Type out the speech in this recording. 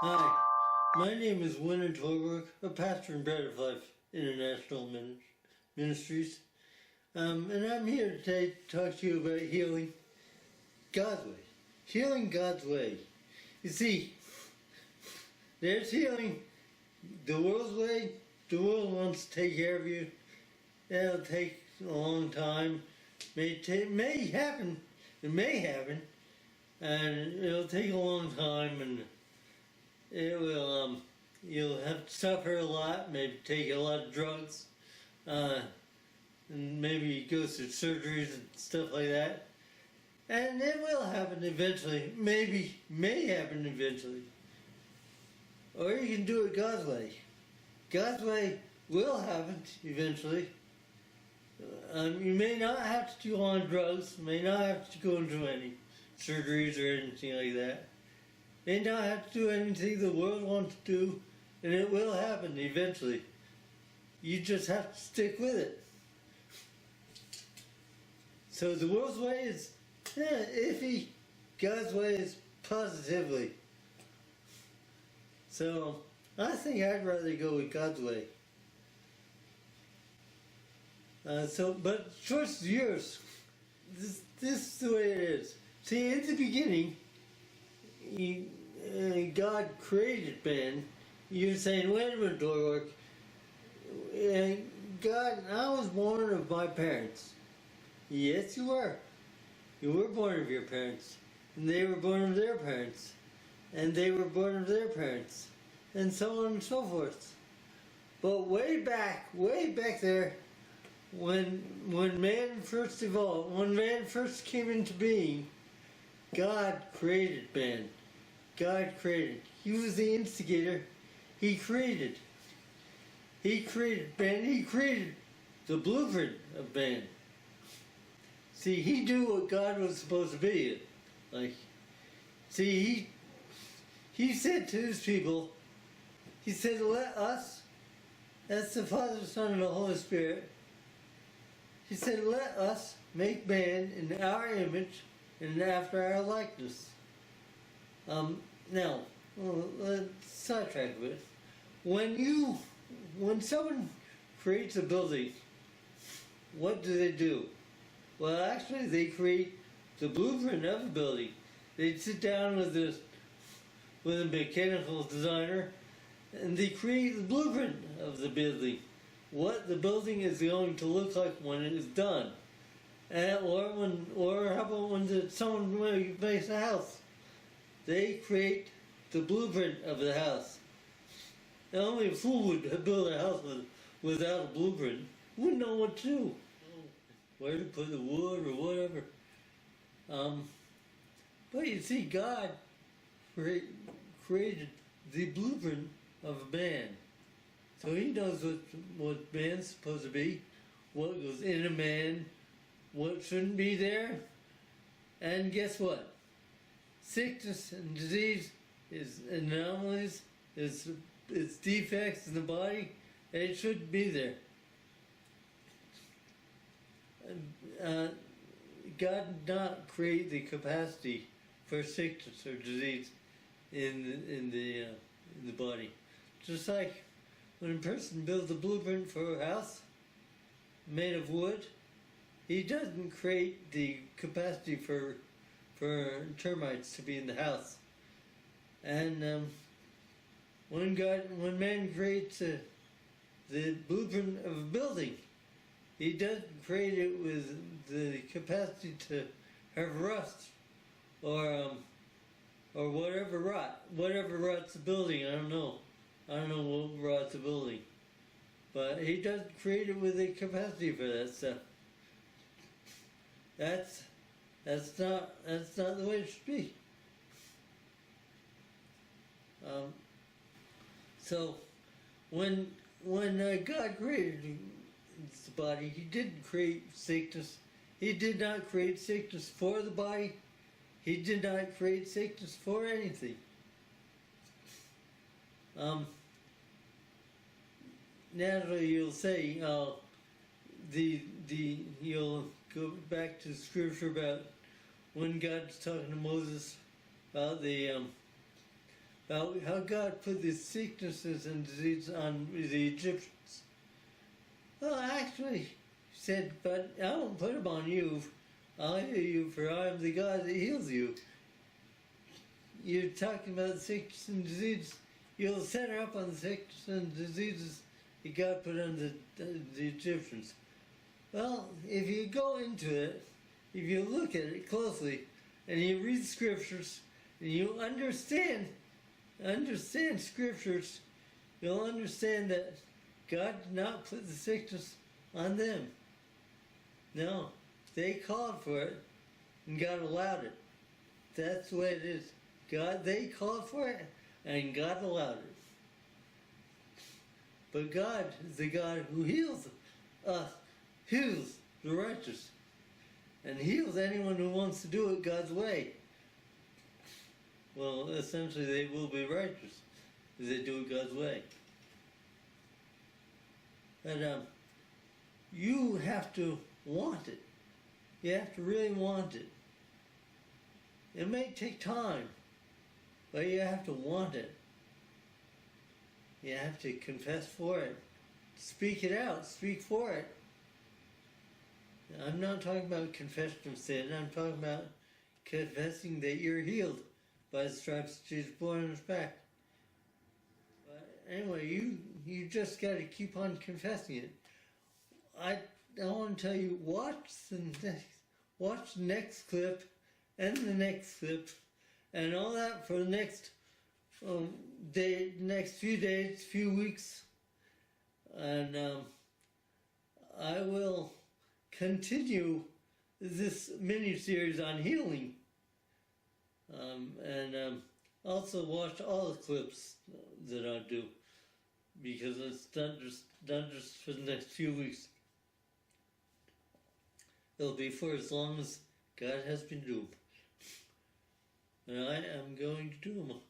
Hi, my name is Winter Torberg, a pastor in Bread of Life International Ministries, and I'm here today to talk to you about healing God's way. Healing God's way. You see, there's healing the world's way. The world wants to take care of you. It'll take a long time. May happen. It may happen, and it'll take a long time, and it will. You'll have to suffer a lot. Maybe take a lot of drugs, and maybe go through surgeries and stuff like that. And it will happen eventually. May happen eventually. Or you can do it God's way. God's way will happen eventually. You may not have to go on drugs, may not have to go into any surgeries or anything like that. May not have to do anything the world wants to do, and it will happen eventually. You just have to stick with it. So the world's way is iffy, God's way is positively. So I think I'd rather go with God's way. But choice is yours. This is the way it is. See, in the beginning, God created man. You're saying, wait a minute, Dorwork. God, I was born of my parents. Yes, you were. You were born of your parents. And they were born of their parents. And they were born of their parents. And so on and so forth. But way back there, when man first evolved, when man first came into being, God created man. God created. He was the instigator. He created. He created man. He created the blueprint of man. See, he knew what God was supposed to be. He said to his people, he said, let us, that's the Father, Son, and the Holy Spirit. He said, let us make man in our image and after our likeness. Now, let's sidetrack a bit. When someone creates a building, what do? Well, actually, they create the blueprint of a building. They sit down with a mechanical designer, and they create the blueprint of the building. What the building is going to look like when it is done, or how about when someone makes a house? They create the blueprint of the house. Now, only a fool would build a house without a blueprint. Wouldn't know what to do, where to put the wood or whatever. But you see, God created the blueprint of a man. So he knows what man's supposed to be, what goes in a man, what shouldn't be there. And guess what? Sickness and disease is anomalies, it's defects in the body, and it shouldn't be there. God did not create the capacity for sickness or disease in the body. Just like when a person builds a blueprint for a house made of wood, he doesn't create the capacity for termites to be in the house. And when man creates the blueprint of a building, he doesn't create it with the capacity to have rust or whatever rots the building. I don't know what rots the building, but he doesn't create it with the capacity for that stuff. That's not the way it should be. So when God created the body, he didn't create sickness. He did not create sickness for the body. He did not create sickness for anything. Naturally, you'll say, you'll go back to scripture about when God's talking to Moses about about how God put these sicknesses and diseases on the Egyptians. Well, actually, he said, but I won't put them on you. I'll heal you, for I am the God that heals you. You're talking about sickness and disease. You'll center up on the sickness and diseases that God put on the Egyptians. Well, if you go into it, if you look at it closely, and you read scriptures, and you understand scriptures, you'll understand that God did not put the sickness on them. No, they called for it, and God allowed it. That's the way it is. They called for it, and God allowed it. But God is the God who heals us, heals the righteous, and heals anyone who wants to do it God's way. Well, essentially they will be righteous if they do it God's way. But you have to want it. You have to really want it. It may take time, but you have to want it. You have to confess for it. Speak it out. Speak for it. I'm not talking about confession of sin. I'm talking about confessing that you're healed by the stripes that Jesus bore on his back. But anyway, you just got to keep on confessing it. I want to tell you, watch the next clip and the next clip and all that for the next next few days, few weeks, and I will continue this mini-series on healing, and also watch all the clips that I do, because it's done just for the next few weeks. It'll be for as long as God has been doing, and I am going to do them.